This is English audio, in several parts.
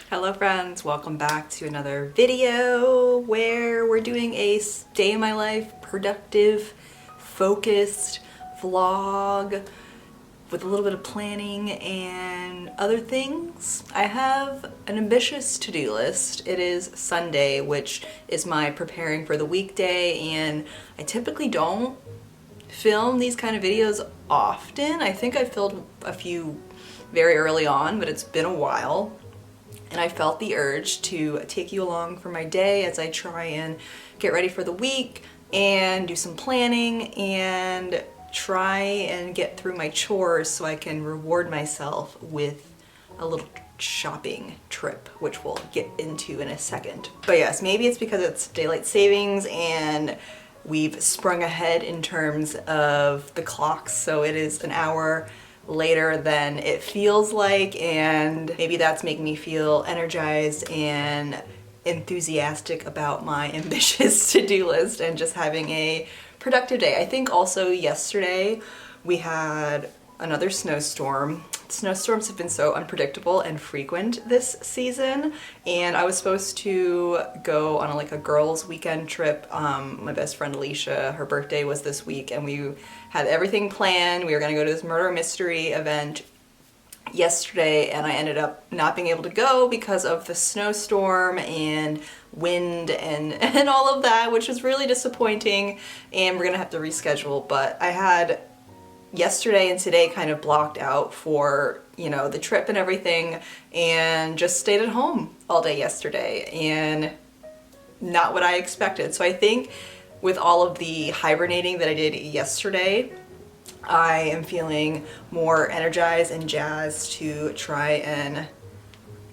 Hello friends, welcome back to another video where we're doing a day in my life, productive, focused vlog with a little bit of planning and other things. I have an ambitious to-do list. It is Sunday, which is my preparing for the weekday, and I typically don't film these kind of videos often. I think I filmed a few very early on, but it's been a while. And I felt the urge to take you along for my day as I try and get ready for the week and do some planning and try and get through my chores so I can reward myself with a little shopping trip, which we'll get into in a second. But yes, maybe it's because it's daylight savings and we've sprung ahead in terms of the clocks, so it is an hour later than it feels like, and maybe that's making me feel energized and enthusiastic about my ambitious to-do list and just having a productive day. I think also yesterday we had another snowstorm. Snowstorms have been so unpredictable and frequent this season, and I was supposed to go on a girls' weekend trip. My best friend Alicia, her birthday was this week, and we had everything planned. We were gonna go to this murder mystery event yesterday, and I ended up not being able to go because of the snowstorm and wind and all of that, which was really disappointing, and we're gonna have to reschedule. But I had yesterday and today kind of blocked out for, you know, the trip and everything, and just stayed at home all day yesterday, and not what I expected. So I think with all of the hibernating that I did yesterday, I am feeling more energized and jazzed to try and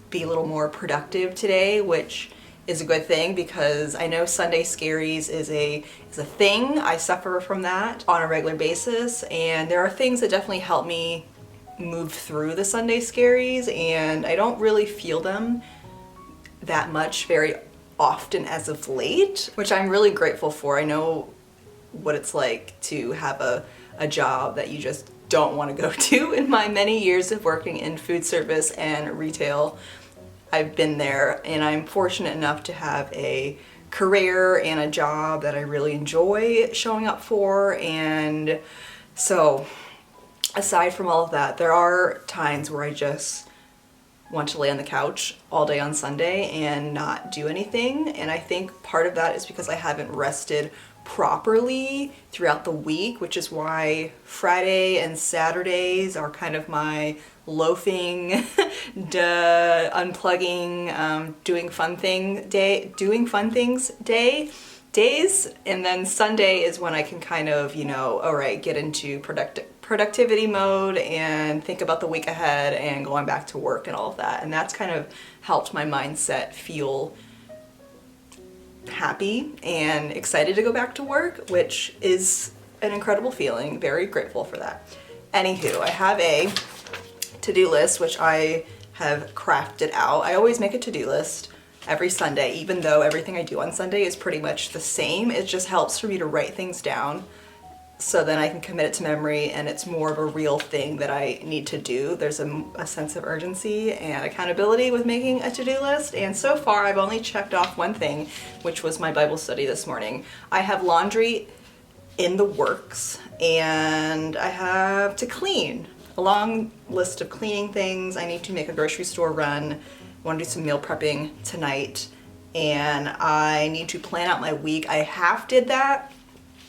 be a little more productive today, which is a good thing because I know Sunday scaries is a thing. I suffer from that on a regular basis, and there are things that definitely help me move through the Sunday scaries, and I don't really feel them that much very often as of late, which I'm really grateful for. I know what it's like to have a job that you just don't want to go to. In my many years of working in food service and retail, I've been there, and I'm fortunate enough to have a career and a job that I really enjoy showing up for. And so aside from all of that, there are times where I just want to lay on the couch all day on Sunday and not do anything, and I think part of that is because I haven't rested properly throughout the week, which is why Friday and Saturdays are kind of my loafing, unplugging, doing fun things days, and then Sunday is when I can kind of, you know, all right, get into productivity mode and think about the week ahead and going back to work and all of that. And that's kind of helped my mindset feel happy and excited to go back to work, which is an incredible feeling. Very grateful for that. Anywho, I have a to-do list which I have crafted out. I always make a to-do list every Sunday, even though everything I do on Sunday is pretty much the same. It just helps for me to write things down so then I can commit it to memory and it's more of a real thing that I need to do. There's a sense of urgency and accountability with making a to-do list, and so far I've only checked off one thing, which was my Bible study this morning. I have laundry in the works and I have to clean. A long list of cleaning things. I need to make a grocery store run. I want to do some meal prepping tonight, and I need to plan out my week. I half did that,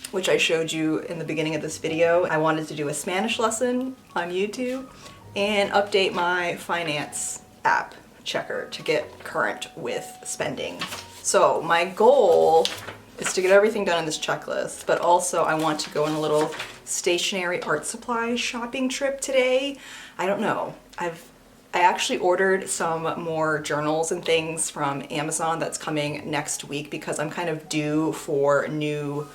which I showed you in the beginning of this video. I wanted to do a Spanish lesson on YouTube and update my finance app checker to get current with spending. So my goal is to get everything done on this checklist, but also I want to go on a little stationery art supply shopping trip today. I don't know. I actually ordered some more journals and things from Amazon that's coming next week because I'm kind of due for a new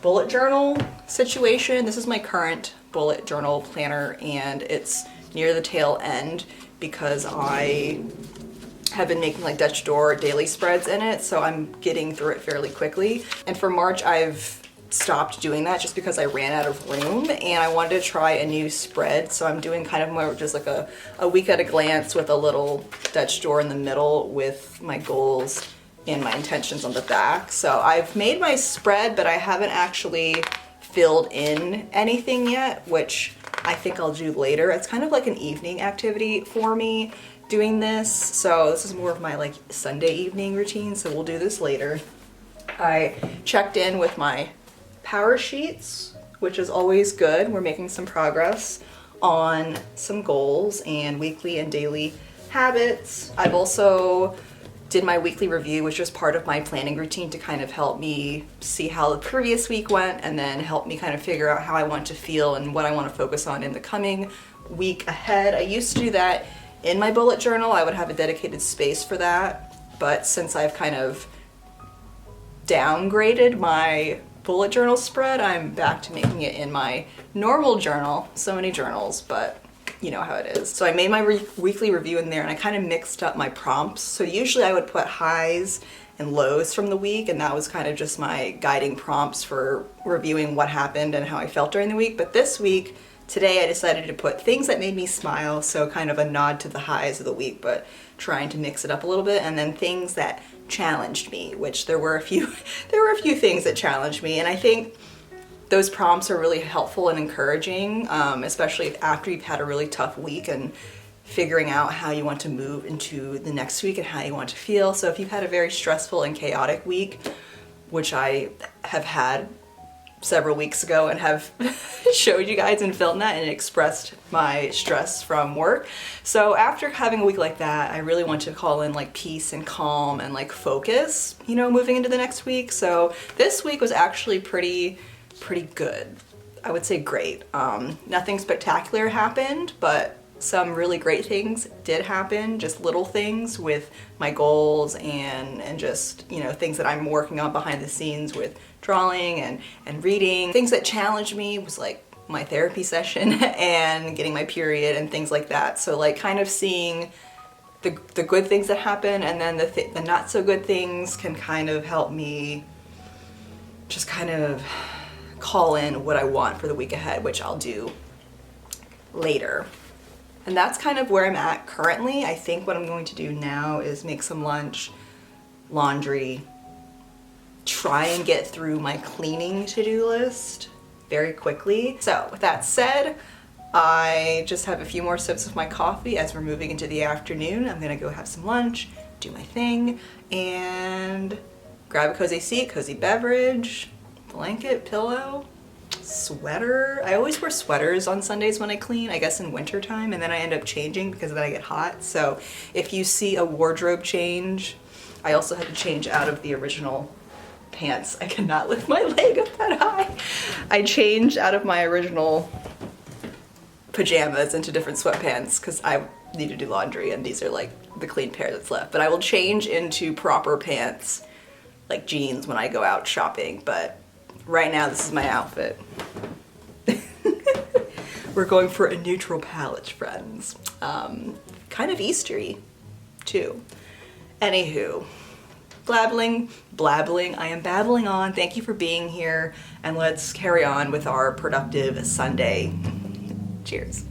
bullet journal situation. This is my current bullet journal planner and it's near the tail end because I have been making like Dutch door daily spreads in it, so I'm getting through it fairly quickly. And for March I've stopped doing that just because I ran out of room and I wanted to try a new spread, so I'm doing kind of more just like a week at a glance with a little Dutch door in the middle with my goals and my intentions on the back. So I've made my spread, but I haven't actually filled in anything yet, which I think I'll do later. It's kind of like an evening activity for me doing this. So this is more of my like Sunday evening routine, so we'll do this later. I checked in with my power sheets, which is always good. We're making some progress on some goals and weekly and daily habits. I've also did my weekly review, which was part of my planning routine to kind of help me see how the previous week went and then help me kind of figure out how I want to feel and what I want to focus on in the coming week ahead. I used to do that in my bullet journal. I would have a dedicated space for that, but since I've kind of downgraded my bullet journal spread, I'm back to making it in my normal journal. So many journals, but you know how it is. So I made my weekly review in there and I kind of mixed up my prompts. So usually I would put highs and lows from the week, and that was kind of just my guiding prompts for reviewing what happened and how I felt during the week. But this week, today I decided to put things that made me smile, so kind of a nod to the highs of the week, but trying to mix it up a little bit, and then things that challenged me, which there were a few things that challenged me, and I think those prompts are really helpful and encouraging, especially after you've had a really tough week and figuring out how you want to move into the next week and how you want to feel. So if you've had a very stressful and chaotic week, which I have had several weeks ago and have showed you guys and filmed that and expressed my stress from work. So after having a week like that, I really want to call in like peace and calm and like focus, you know, moving into the next week. So this week was actually pretty good. I would say great. Nothing spectacular happened, but some really great things did happen, just little things with my goals and just, you know, things that I'm working on behind the scenes with drawing and reading. Things that challenged me was like my therapy session and getting my period and things like that. So like kind of seeing the good things that happen and then the not so good things can kind of help me just kind of call in what I want for the week ahead, which I'll do later. And that's kind of where I'm at currently. I think what I'm going to do now is make some lunch, laundry, try and get through my cleaning to-do list very quickly. So with that said, I just have a few more sips of my coffee as we're moving into the afternoon. I'm gonna go have some lunch, do my thing, and grab a cozy seat, cozy beverage, blanket, pillow, sweater. I always wear sweaters on Sundays when I clean, I guess in winter time, and then I end up changing because then I get hot. So if you see a wardrobe change, I also had to change out of the original pants. I cannot lift my leg up that high. I changed out of my original pajamas into different sweatpants because I need to do laundry and these are like the clean pair that's left. But I will change into proper pants, like jeans, when I go out shopping. But right now this is my outfit. We're going for a neutral palette, friends. Kind of Eastery too. Anywho, blabbling. I am babbling on. Thank you for being here, and let's carry on with our productive Sunday. Cheers.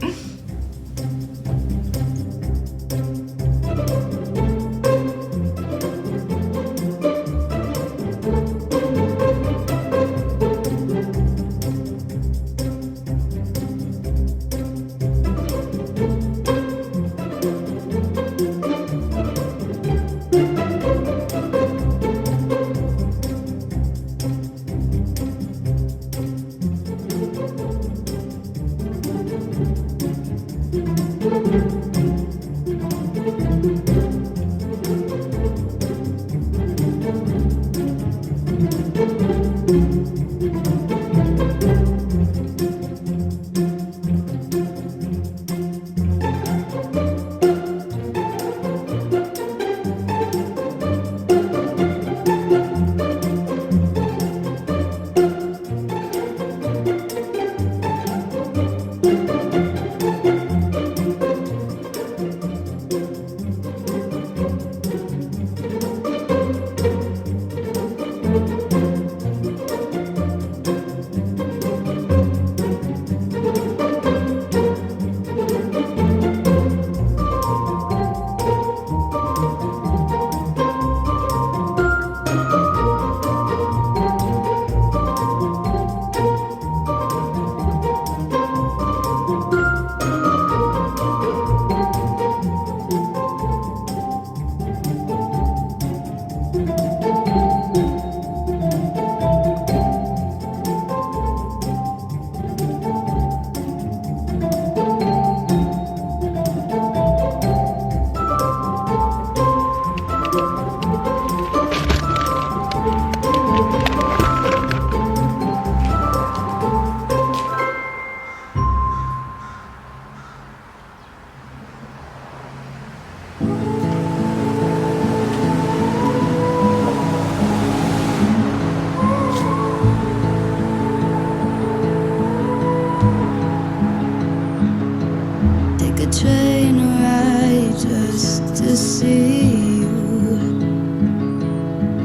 Train ride just to see you,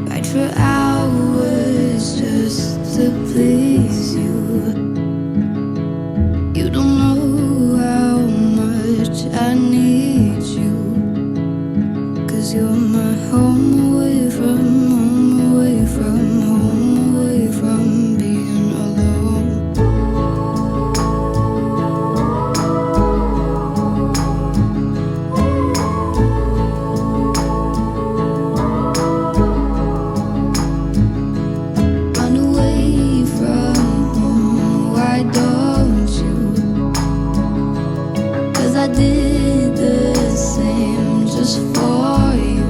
ride for hours just to please you. You don't know how much I need you, 'cause you're my home away from home, away from home, away from being alone. I did the same just for you.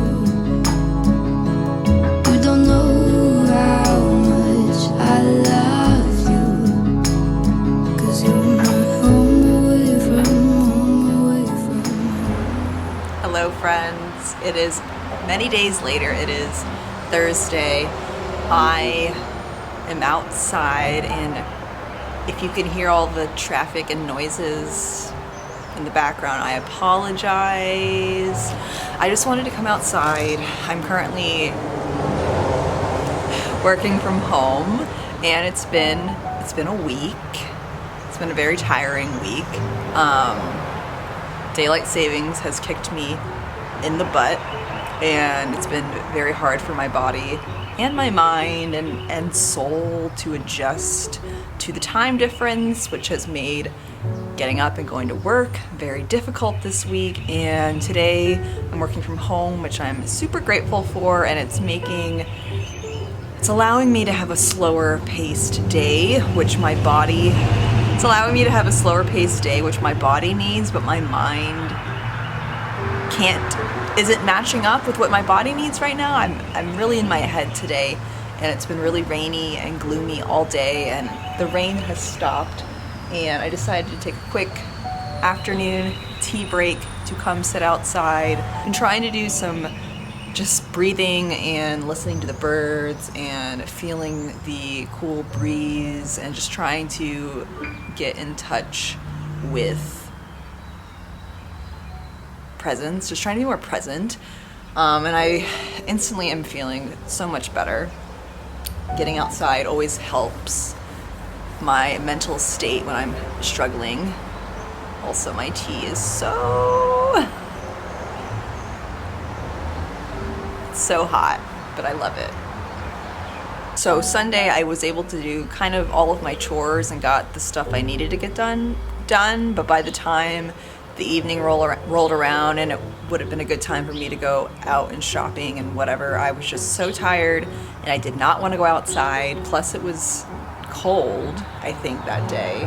You don't know how much I love you, 'cause you're my home away from home, away from home. Hello friends, it is many days later. It is Thursday. I am outside, and if you can hear all the traffic and noises in the background, I apologize. I just wanted to come outside. I'm currently working from home, and it's been a week. It's been a very tiring week. Daylight savings has kicked me in the butt, and it's been very hard for my body and my mind and soul to adjust to the time difference, which has made getting up and going to work very difficult this week. And today I'm working from home, which I'm super grateful for, and it's allowing me to have a slower paced day, which my body needs, but my mind isn't matching up with what my body needs right now. I'm really in my head today, and it's been really rainy and gloomy all day, and the rain has stopped, and I decided to take a quick afternoon tea break to come sit outside and trying to do some just breathing and listening to the birds and feeling the cool breeze and just trying to get in touch with presence, just trying to be more present. And I instantly am feeling so much better. Getting outside always helps my mental state when I'm struggling. Also, my tea is so hot, but I love it. So Sunday I was able to do kind of all of my chores and got the stuff I needed to get done, but by the time the evening rolled around and it would have been a good time for me to go out and shopping and whatever, I was just so tired and I did not want to go outside. Plus it was cold, I think, that day.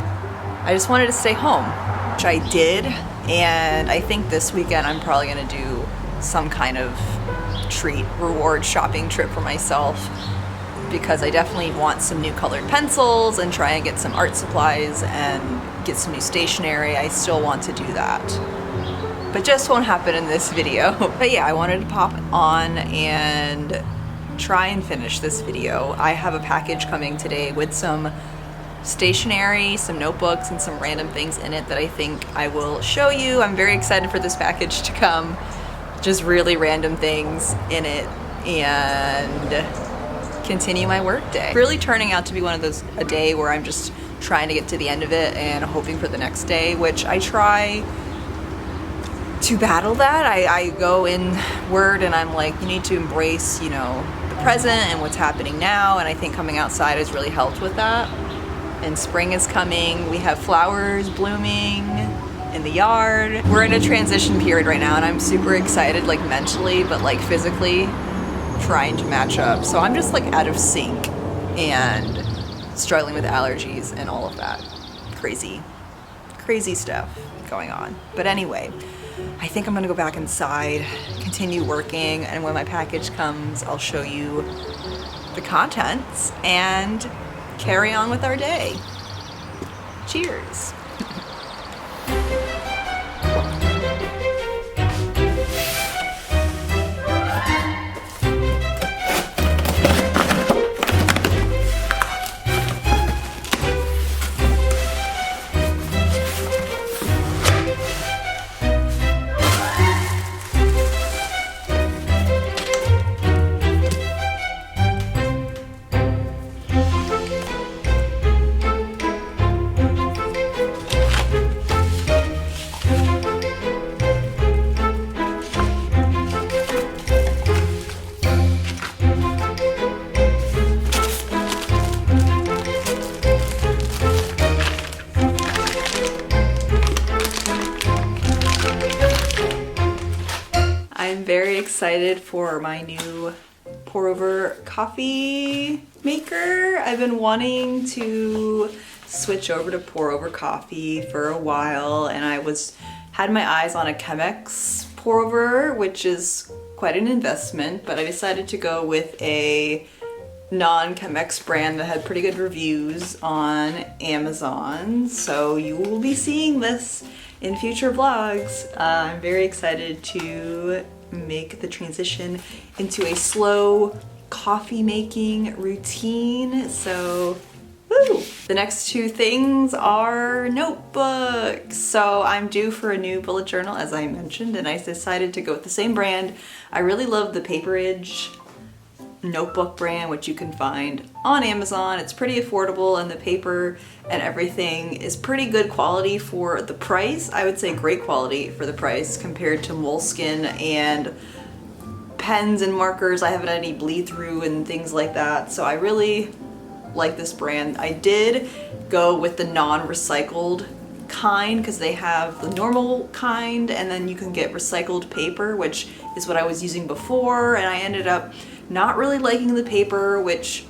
I just wanted to stay home, which I did. And I think this weekend I'm probably gonna do some kind of treat, reward shopping trip for myself, because I definitely want some new colored pencils and try and get some art supplies and get some new stationery. I still want to do that, but just won't happen in this video. But yeah, I wanted to pop on and try and finish this video. I have a package coming today with some stationery, some notebooks, and some random things in it that I think I will show you. I'm very excited for this package to come. Just really random things in it, and continue my work day. Really turning out to be one of those, a day where I'm just trying to get to the end of it and hoping for the next day, which I try to battle that. I go inward and I'm like, you need to embrace, you know, the present and what's happening now, and I think coming outside has really helped with that. And spring is coming. We have flowers blooming in the yard. We're in a transition period right now and I'm super excited, like mentally, but like physically trying to match up. So I'm just like out of sync and struggling with allergies and all of that crazy stuff going on. But anyway, I think I'm gonna go back inside, continue working, and when my package comes, I'll show you the contents and carry on with our day. Cheers. I'm very excited for my new pour over coffee maker. I've been wanting to switch over to pour over coffee for a while, and I had my eyes on a Chemex pour over, which is quite an investment, but I decided to go with a non-Chemex brand that had pretty good reviews on Amazon. So you will be seeing this in future vlogs. I'm very excited to make the transition into a slow coffee making routine. So woo! The next two things are notebooks. So I'm due for a new bullet journal, as I mentioned, and I decided to go with the same brand. I really love the Paperage notebook brand, which you can find on Amazon. It's pretty affordable, and the paper and everything is pretty good quality for the price. I would say great quality for the price compared to Moleskine and pens and markers. I haven't had any bleed through and things like that, so I really like this brand. I did go with the non-recycled kind because they have the normal kind and then you can get recycled paper, which is what I was using before, and I ended up not really liking the paper, which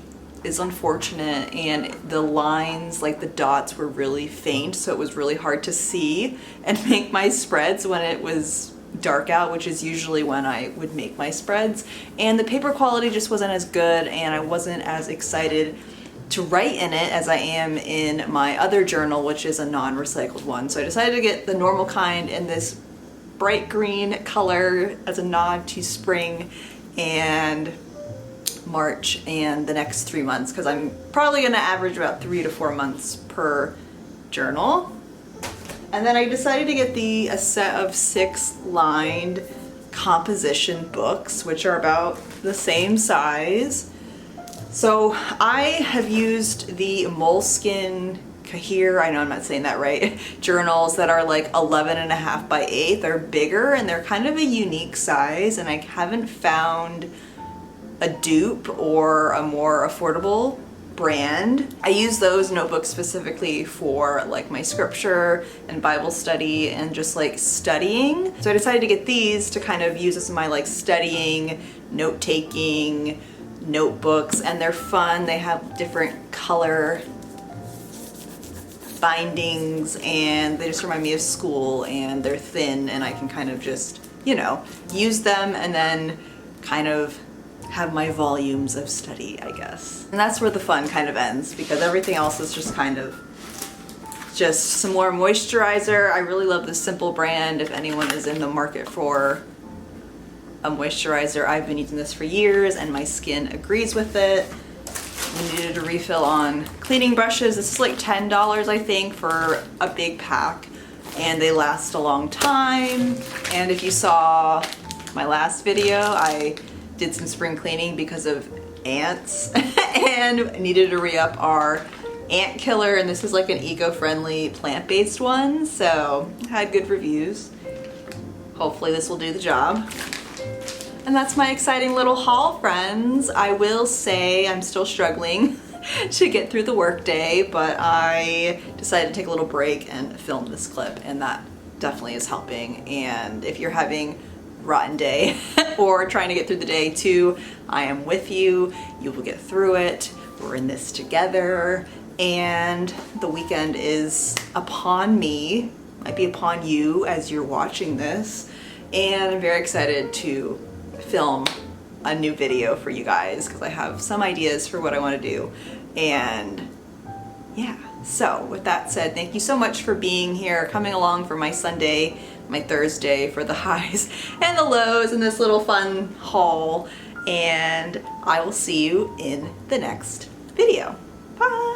is unfortunate, and the lines, like the dots, were really faint, so it was really hard to see and make my spreads when it was dark out, which is usually when I would make my spreads. And the paper quality just wasn't as good, and I wasn't as excited to write in it as I am in my other journal, which is a non-recycled one. So I decided to get the normal kind in this bright green color as a nod to spring and March and the next 3 months, because I'm probably going to average about 3 to 4 months per journal. And then I decided to get a set of 6 lined composition books, which are about the same size. So I have used the Moleskine Kahir, I know I'm not saying that right, journals that are like 11.5 by 8. They're bigger and they're kind of a unique size, and I haven't found a dupe or a more affordable brand. I use those notebooks specifically for like my scripture and Bible study and just like studying. So I decided to get these to kind of use as my like studying, note-taking notebooks, and they're fun. They have different color bindings and they just remind me of school, and they're thin and I can kind of just, you know, use them and then kind of have my volumes of study, I guess. And that's where the fun kind of ends, because everything else is just kind of just some more moisturizer. I really love the Simple brand. If anyone is in the market for a moisturizer, I've been using this for years and my skin agrees with it. We needed a refill on cleaning brushes. This is like $10, I think, for a big pack, and they last a long time. And if you saw my last video, I did some spring cleaning because of ants and needed to re-up our ant killer, and this is like an eco-friendly plant-based one, so had good reviews. Hopefully this will do the job. And that's my exciting little haul, friends. I will say I'm still struggling to get through the workday, but I decided to take a little break and film this clip, and that definitely is helping. And if you're having a rotten day or trying to get through the day too, I am with you. You will get through it. We're in this together, and the weekend is upon me, might be upon you as you're watching this, and I'm very excited to film a new video for you guys because I have some ideas for what I want to do. And yeah, so with that said, thank you so much for being here, coming along for my Sunday, my Thursday, for the highs and the lows in this little fun haul, and I will see you in the next video. Bye!